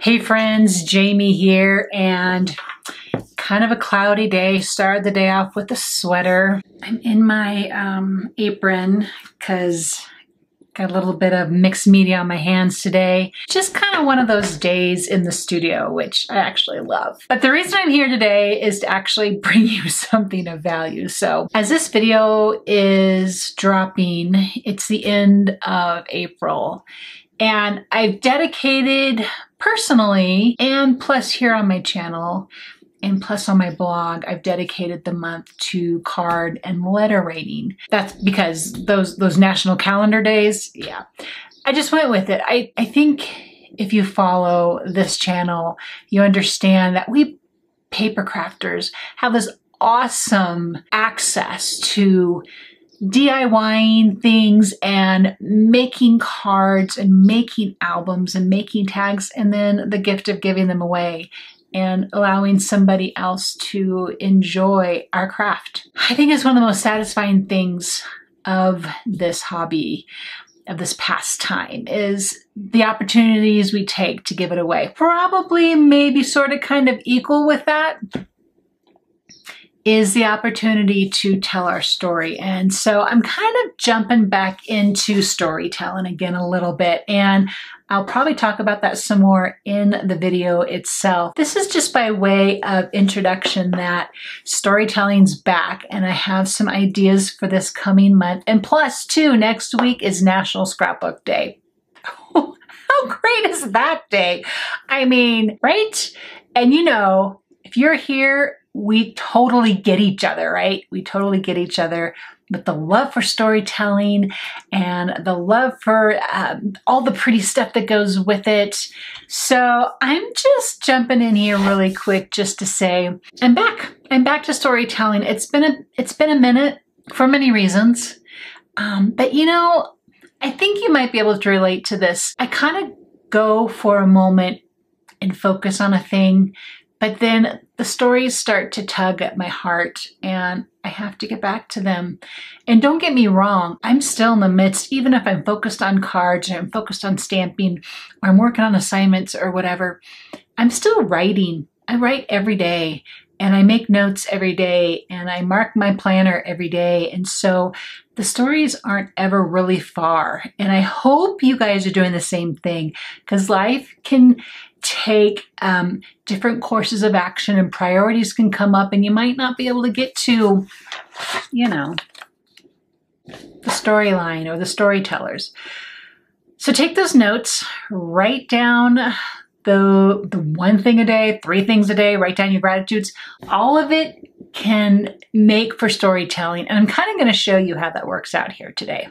Hey friends, Jamie here, and kind of a cloudy day. Started the day off with a sweater. I'm in my apron because got a little bit of mixed media on my hands today. Just kind of one of those days in the studio, which I actually love. But the reason I'm here today is to actually bring you something of value. So as this video is dropping, it's the end of April. And I've dedicated personally, and plus here on my channel, and plus on my blog, I've dedicated the month to card and letter writing. That's because those national calendar days, yeah. I just went with it. I think if you follow this channel, you understand that we paper crafters have this awesome access to DIYing things and making cards and making albums and making tags, and then the gift of giving them away and allowing somebody else to enjoy our craft. I think it's one of the most satisfying things of this hobby, of this pastime, is the opportunities we take to give it away. Probably maybe sort of kind of equal with that is the opportunity to tell our story. And so I'm kind of jumping back into storytelling again a little bit, and I'll probably talk about that some more in the video itself. This is just by way of introduction that storytelling's back, and I have some ideas for this coming month. And plus too, next week is National Scrapbook Day. How great is that day? I mean, right? And you know, if you're here, we totally get each other, right? We totally get each other with the love for storytelling and the love for all the pretty stuff that goes with it. So I'm just jumping in here really quick just to say I'm back. I'm back to storytelling. It's been a minute for many reasons, but you know, I think you might be able to relate to this. I kind of go for a moment and focus on a thing, but then the stories start to tug at my heart and I have to get back to them. And don't get me wrong, I'm still in the midst, even if I'm focused on cards or I'm focused on stamping or I'm working on assignments or whatever, I'm still writing. I write every day and I make notes every day and I mark my planner every day. And so the stories aren't ever really far. And I hope you guys are doing the same thing, because life can take different courses of action and priorities can come up and you might not be able to get to, you know, the storyline or the storytellers. So take those notes, write down the one thing a day, 3 things a day, write down your gratitudes. All of it can make for storytelling. And I'm kind of going to show you how that works out here today.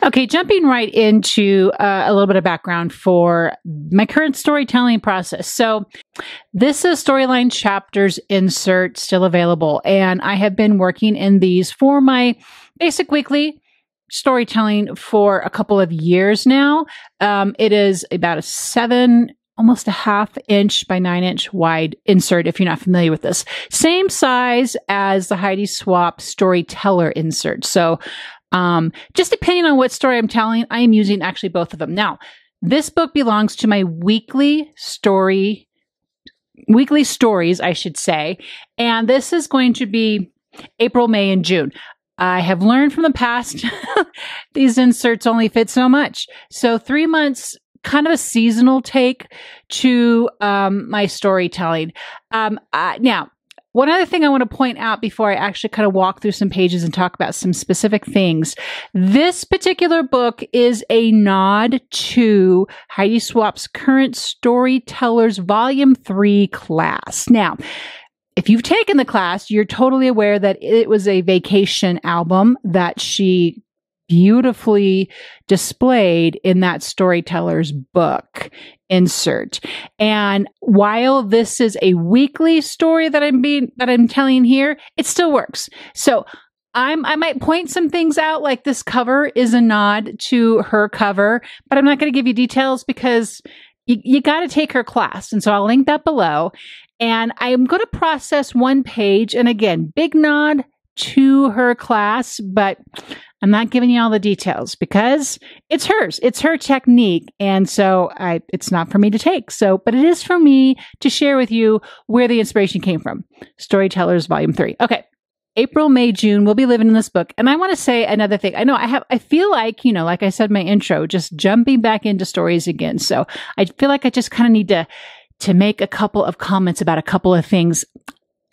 Okay, jumping right into a little bit of background for my current storytelling process. So this is Storyline Chapters insert, still available. And I have been working in these for my basic weekly storytelling for a couple of years now. It is about a 7, almost a 1/2 inch by 9 inch wide insert, if you're not familiar with this. Same size as the Heidi Swapp Storyteller insert. So just depending on what story I'm telling, I am using actually both of them. Now, this book belongs to my weekly stories, I should say. And this is going to be April, May, and June. I have learned from the past, these inserts only fit so much. So 3 months, kind of a seasonal take to my storytelling. Now, one other thing I want to point out before I actually kind of walk through some pages and talk about some specific things. This particular book is a nod to Heidi Swapp's current Storytellers Volume 3 class. Now, if you've taken the class, you're totally aware that it was a vacation album that she beautifully displayed in that Storytellers book insert. And while this is a weekly story that I'm telling here, it still works. So I might point some things out, like this cover is a nod to her cover, but I'm not going to give you details because you got to take her class. And so I'll link that below. And I'm going to process one page. And again, big nod to her class, but I'm not giving you all the details because it's hers. It's her technique. And so it's not for me to take. So, but it is for me to share with you where the inspiration came from. Storytellers Volume 3. Okay. April, May, June, we'll be living in this book. And I want to say another thing. I feel like, like I said in my intro, just jumping back into stories again. So I feel like I just kind of need to make a couple of comments about a couple of things.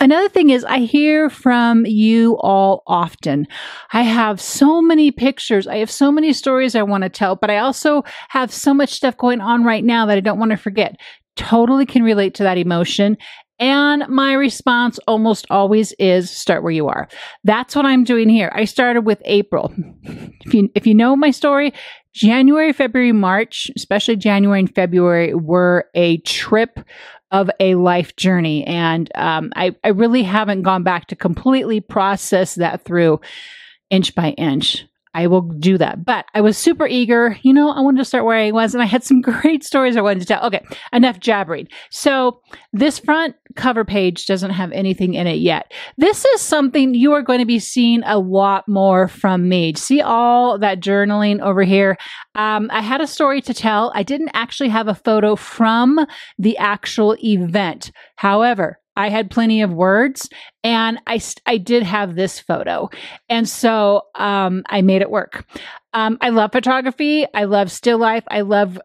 Another thing is I hear from you all often. I have so many pictures. I have so many stories I want to tell, but I also have so much stuff going on right now that I don't want to forget. Totally can relate to that emotion. And my response almost always is start where you are. That's what I'm doing here. I started with April. If you know my story, January, February, March, especially January and February were a trip of a life journey. And I really haven't gone back to completely process that through inch by inch. I will do that. But I was super eager. I wanted to start where I was, and I had some great stories I wanted to tell. Okay, enough jabbering. So this front cover page doesn't have anything in it yet. This is something you are going to be seeing a lot more from me. See all that journaling over here? I had a story to tell. I didn't actually have a photo from the actual event. However, I had plenty of words, and I did have this photo. And so I made it work. I love photography. I love still life. I love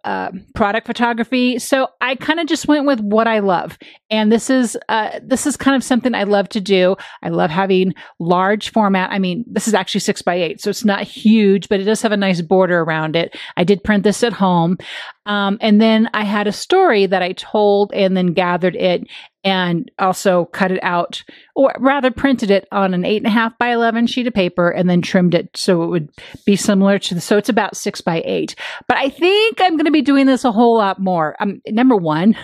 product photography. So I kind of just went with what I love. And this is kind of something I love to do. I love having large format. I mean, this is actually 6x8, so it's not huge, but it does have a nice border around it. I did print this at home. And then I had a story that I told and then gathered it and also cut it out, or rather printed it on an 8.5 by 11 sheet of paper and then trimmed it so it would be similar to so it's about 6x8. But I think I'm going to be doing this a whole lot more. Number one,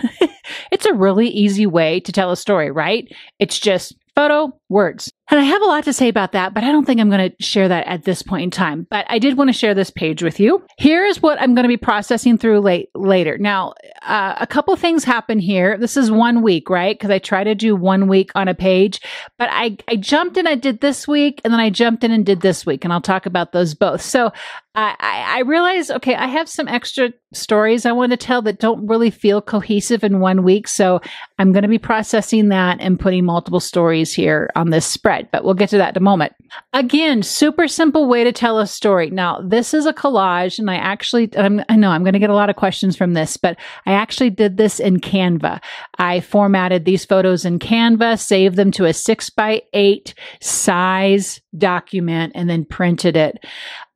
it's a really easy way to tell a story, right? It's just photo, words. And I have a lot to say about that, but I don't think I'm going to share that at this point in time. But I did want to share this page with you. Here is what I'm going to be processing through later. Now, a couple things happen here. This is 1 week, right? Because I try to do 1 week on a page. But I jumped in, I did this week, and then I jumped in and did this week. And I'll talk about those both. So I realized, okay, I have some extra stories I want to tell that don't really feel cohesive in 1 week. So I'm going to be processing that and putting multiple stories here on this spread. But we'll get to that in a moment. Again, super simple way to tell a story. Now, this is a collage, and I know I'm going to get a lot of questions from this, but I actually did this in Canva. I formatted these photos in Canva, saved them to a 6x8 size document, and then printed it.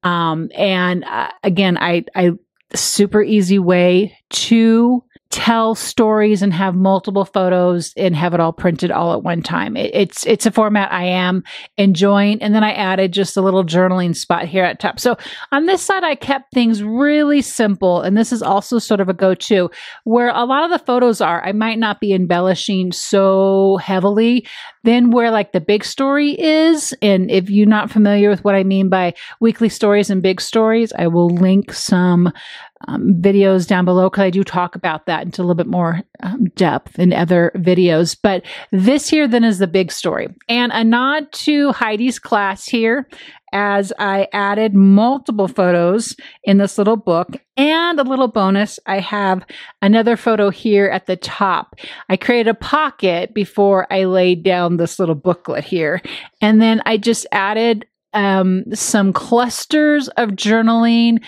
Again, I super easy way to tell stories and have multiple photos and have it all printed all at one time. It's a format I am enjoying. And then I added just a little journaling spot here at top. So on this side, I kept things really simple. And this is also sort of a go-to where a lot of the photos are. I might not be embellishing so heavily than where like the big story is. And if you're not familiar with what I mean by weekly stories and big stories, I will link some videos down below because I do talk about that into a little bit more depth in other videos. But this here then is the big story. And a nod to Heidi's class here as I added multiple photos in this little book. And a little bonus, I have another photo here at the top. I created a pocket before I laid down this little booklet here. And then I just added some clusters of journaling,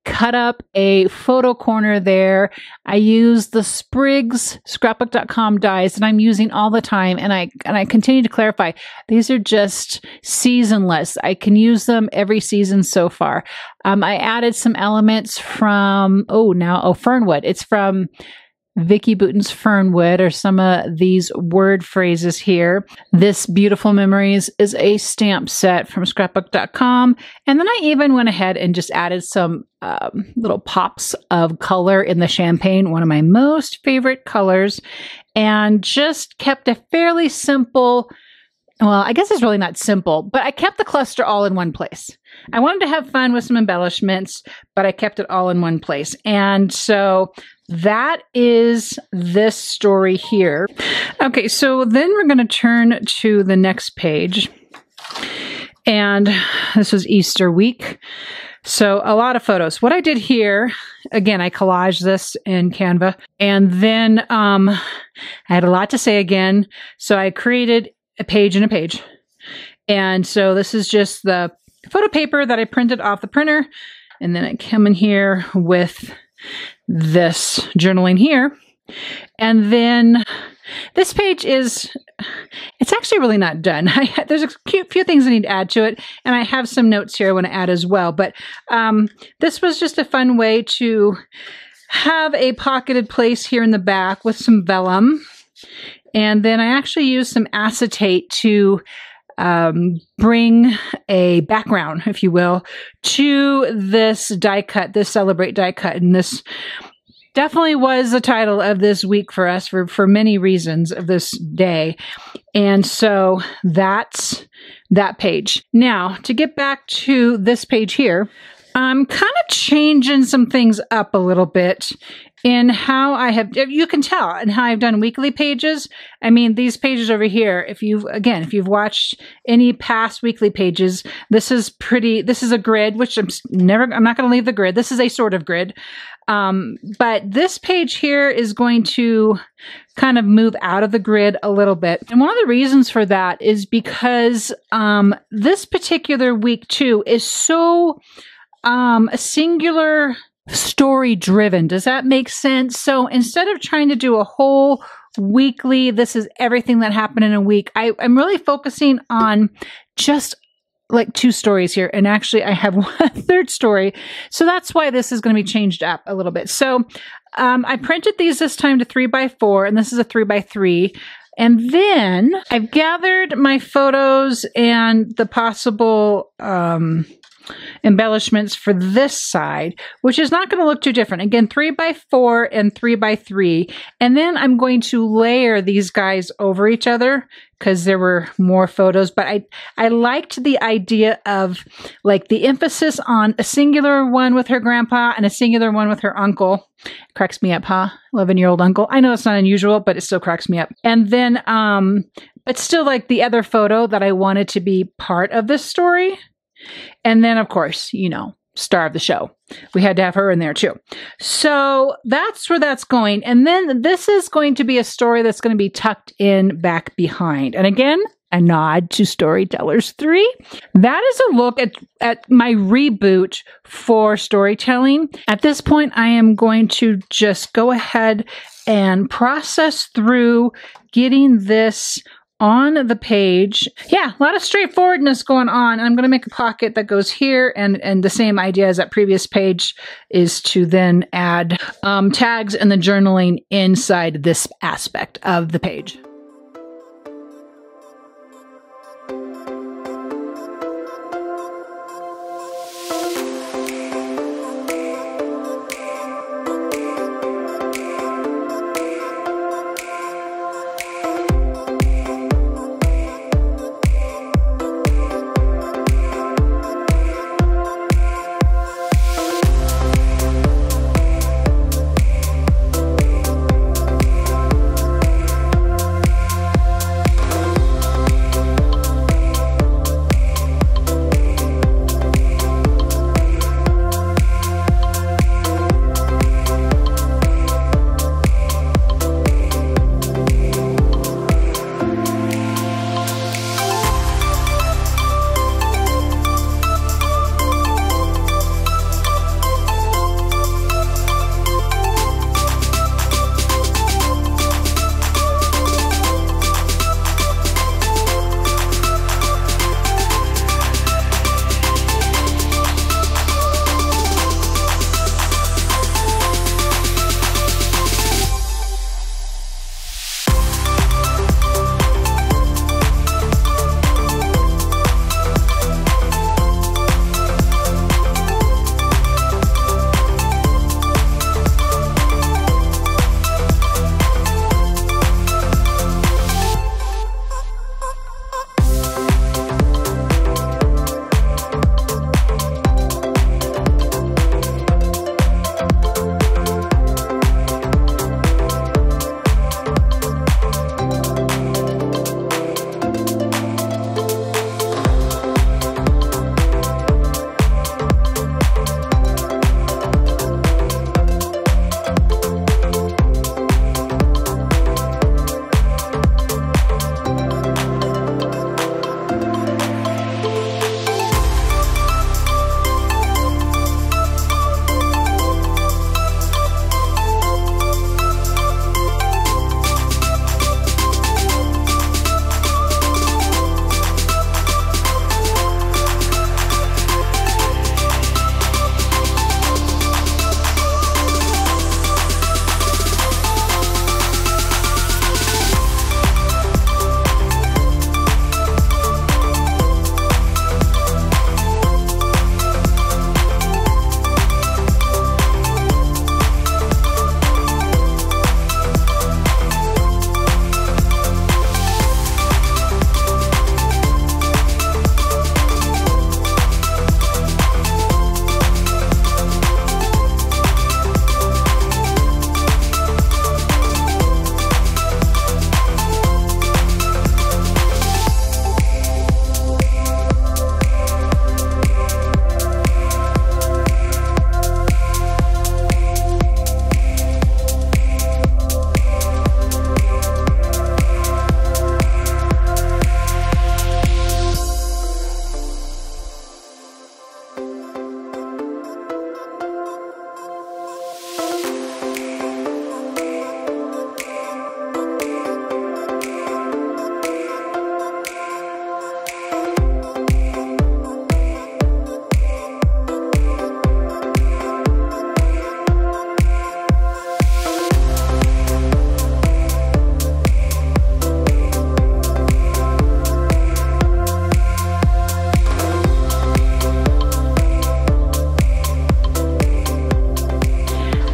cut up a photo corner there. I use the Sprigs Scrapbook.com dies that I'm using all the time. And I continue to clarify, these are just seasonless. I can use them every season so far. I added some elements from, Fernwood. It's from Vicki Boutin's Fernwood, or some of these word phrases here. This Beautiful Memories is a stamp set from scrapbook.com. And then I even went ahead and just added some little pops of color in the champagne, one of my most favorite colors, and just kept a fairly simple, well, I guess it's really not simple, but I kept the cluster all in one place. I wanted to have fun with some embellishments, but I kept it all in one place. And so that is this story here. Okay, so then we're going to turn to the next page. And this was Easter week. So a lot of photos. What I did here, again, I collaged this in Canva, and then I had a lot to say again. So I created a page in a page. And so this is just the photo paper that I printed off the printer. And then I come in here with this journaling here. And then this page it's actually really not done. There's a few things I need to add to it, and I have some notes here I want to add as well. But this was just a fun way to have a pocketed place here in the back with some vellum. And then I actually used some acetate to bring a background, if you will, to this die cut, this Celebrate die cut. And this definitely was the title of this week for us for many reasons of this day. And so that's that page. Now, to get back to this page here, I'm kind of changing some things up a little bit in how I have, you can tell, in how I've done weekly pages. I mean, these pages over here, if you've watched any past weekly pages, this is a grid, which I'm not going to leave the grid. This is a sort of grid. But this page here is going to kind of move out of the grid a little bit. And one of the reasons for that is because, this particular week too is so, a singular story driven. Does that make sense? So instead of trying to do a whole weekly, this is everything that happened in a week, I'm really focusing on just like 2 stories here. And actually I have one third story. So that's why this is going to be changed up a little bit. So I printed these this time to 3x4, and this is a 3x3. And then I've gathered my photos and the possible embellishments for this side, which is not going to look too different. Again, 3x4 and 3x3. And then I'm going to layer these guys over each other because there were more photos. But I liked the idea of like the emphasis on a singular one with her grandpa and a singular one with her uncle. Cracks me up, huh? 11-year-old uncle. I know it's not unusual, but it still cracks me up. And then, but still like the other photo that I wanted to be part of this story. And then, of course, you know, star of the show. We had to have her in there too. So that's where that's going. And then this is going to be a story that's going to be tucked in back behind. And again, a nod to Storytellers 3. That is a look at my reboot for storytelling. At this point, I am going to just go ahead and process through getting this on the page. Yeah, a lot of straightforwardness going on. I'm going to make a pocket that goes here, and the same idea as that previous page is to then add tags and the journaling inside this aspect of the page.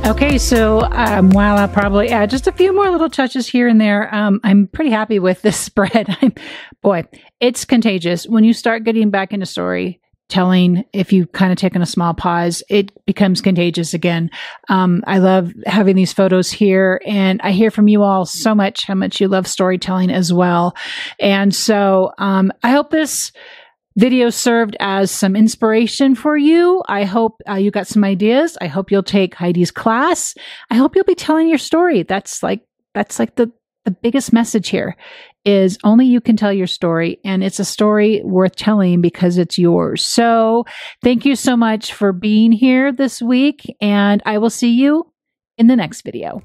Okay, so while I'll probably add just a few more little touches here and there, I'm pretty happy with this spread. Boy, it's contagious. When you start getting back into storytelling, if you've kind of taken a small pause, it becomes contagious again. I love having these photos here, and I hear from you all so much how much you love storytelling as well. And so I hope this video served as some inspiration for you. I hope you got some ideas. I hope you'll take Heidi's class. I hope you'll be telling your story. That's like the biggest message here is only you can tell your story, and it's a story worth telling because it's yours. So thank you so much for being here this week, and I will see you in the next video.